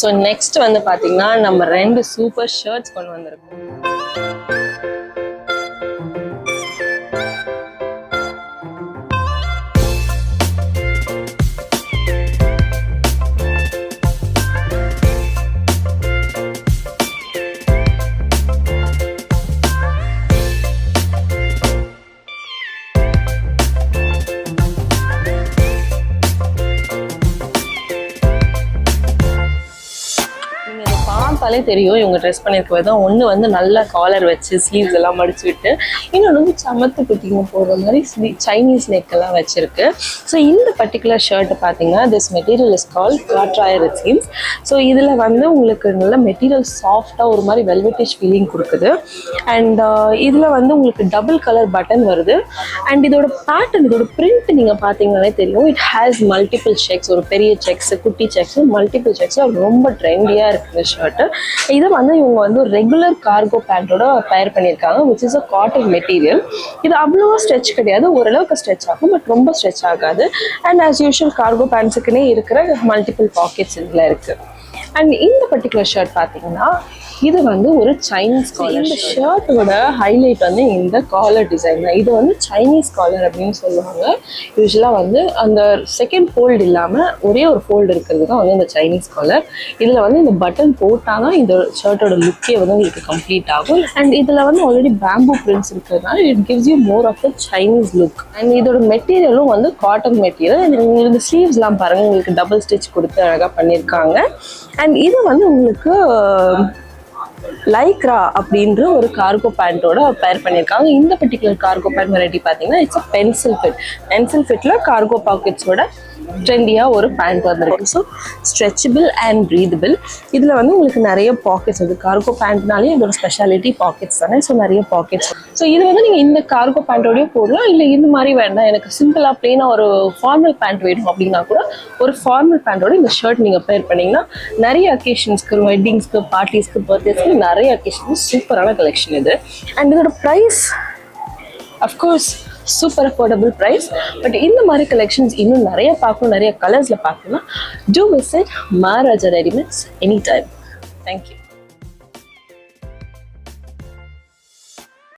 So next வந்து பார்த்தீங்கன்னா நம்ம 2 சூப்பர் ஷர்ட்ஸ் கொண்டு வந்திருக்கோம். பார்த்தாலே தெரியும் இவங்க ட்ரெஸ் பண்ணியிருக்க தான். ஒன்று வந்து நல்ல காலர் வச்சு ஸ்லீவ்ஸ் எல்லாம் மடிச்சு விட்டு, இன்னொன்று சமத்து குட்டிங்க போடுற மாதிரி சைனீஸ் நெக் எல்லாம் வச்சிருக்கு. ஸோ இந்த பர்டிகுலர் ஷர்ட் பார்த்தீங்கன்னா this material is call corduroy it seems. So இதில் வந்து உங்களுக்கு நல்ல மெட்டீரியல் சாஃப்டாக ஒரு மாதிரி வெல்வெட்டிஷ் ஃபீலிங் கொடுக்குது. அண்ட் இதில் வந்து உங்களுக்கு டபுள் கலர் பட்டன் வருது. அண்ட் இதோட பேட்டர்ன், இதோட பிரிண்ட் நீங்கள் பார்த்தீங்கன்னாலே தெரியும். இட் ஹேஸ் மல்டிபிள் செக்ஸ், ஒரு பெரிய செக்ஸ், குட்டி செக்ஸ், மல்டிபிள் செக்ஸ். ரொம்ப ட்ரெண்டியாக இருக்குது ஷர்ட்டு. இதை வந்து இவங்க வந்து ரெகுலர் கார்கோ பேண்டோட பேர் பண்ணியிருக்காங்க, which is a cotton material. இது அவ்வளோவா ஸ்ட்ரெச் கிடையாது, ஓரளவுக்கு ஸ்ட்ரெச் ஆகும், பட் ரொம்ப ஸ்ட்ரெச் ஆகாது. அண்ட் ஆஸ் யூஷுவல் கார்கோ பேண்ட்ஸுக்குன்னே இருக்கிற மல்டிபிள் பாக்கெட்ஸ் இதில் இருக்குது. அண்ட் இந்த பர்டிகுலர் ஷர்ட் பார்த்தீங்கன்னா இது வந்து ஒரு சைனீஸ் காலர். இந்த ஷர்ட்டோட ஹைலைட் வந்து இந்த காலர் டிசைன் தான். இது வந்து சைனீஸ் காலர் அப்படின்னு சொல்லுவாங்க. யூஸ்வலாக வந்து அந்த செகண்ட் ஃபோல்டு இல்லாமல் ஒரே ஒரு ஃபோல்டு இருக்கிறது தான் வந்து இந்த சைனீஸ் காலர். இதில் வந்து இந்த பட்டன் போட்டால் தான் இந்த ஷர்ட்டோட லுக்கே வந்து உங்களுக்கு கம்ப்ளீட் ஆகும். அண்ட் இதில் வந்து ஆல்ரெடி பேம்பூ பிரிண்ட்ஸ் இருக்கிறதுனால it gives you more of the Chinese look. And இதோட மெட்டீரியலும் வந்து காட்டன் மெட்டீரியல். இந்த ஸ்லீவ்ஸ்லாம் பாருங்கள், உங்களுக்கு டபுள் ஸ்டிச் கொடுத்து அழகாக பண்ணியிருக்காங்க. அண்ட் இது வந்து உங்களுக்கு லைக்ரா அப்படின்ற ஒரு கார்கோ பேண்டோட பேர் பண்ணியிருக்காங்க. இந்த பர்டிகுலர் கார்கோ பேண்ட் வெரைட்டி பார்த்தீங்கன்னா it's a pencil fit. Pencil ஃபிட்டில் கார்கோ பாக்கெட்ஸோட ட்ரெண்டியாக ஒரு பேண்ட் வந்திருக்கு. So stretchable and breathable. இதில் வந்து உங்களுக்கு நிறைய பாக்கெட்ஸ் வந்து கார்கோ பேண்ட்னாலே இதோட ஸ்பெஷாலிட்டி பாக்கெட்ஸ் தானே. ஸோ நிறைய பாக்கெட்ஸ். ஸோ இது வந்து நீங்கள் இந்த கார்கோ பேண்டோடய போடலாம். இல்லை இந்த மாதிரி வேண்டாம், எனக்கு சிம்பிளாக பிளெயினாக ஒரு ஃபார்மல் பேண்ட் வேணும் அப்படின்னா கூட ஒரு ஃபார்மல் பேண்டோட இந்த ஷர்ட் நீங்கள் பேர் பண்ணிங்கன்னா நிறைய அக்கேஷன்ஸ்க்கு, வெட்டிங்ஸ்க்கு, பார்ட்டிஸ்க்கு, பர்த்டேஸ்க்கு நிறைய அக்கேஷன்ஸ் சூப்பரான கலெக்ஷன் இது. அண்ட் இதோட price of course super affordable price. But இந்த மாதிரி கலெக்ஷன்ஸ் இன்னும் நிறைய பார்க்கணும், நிறைய கலர்ஸில் பார்க்கணும்னா do visit Maharaja readymades any time. Thank you.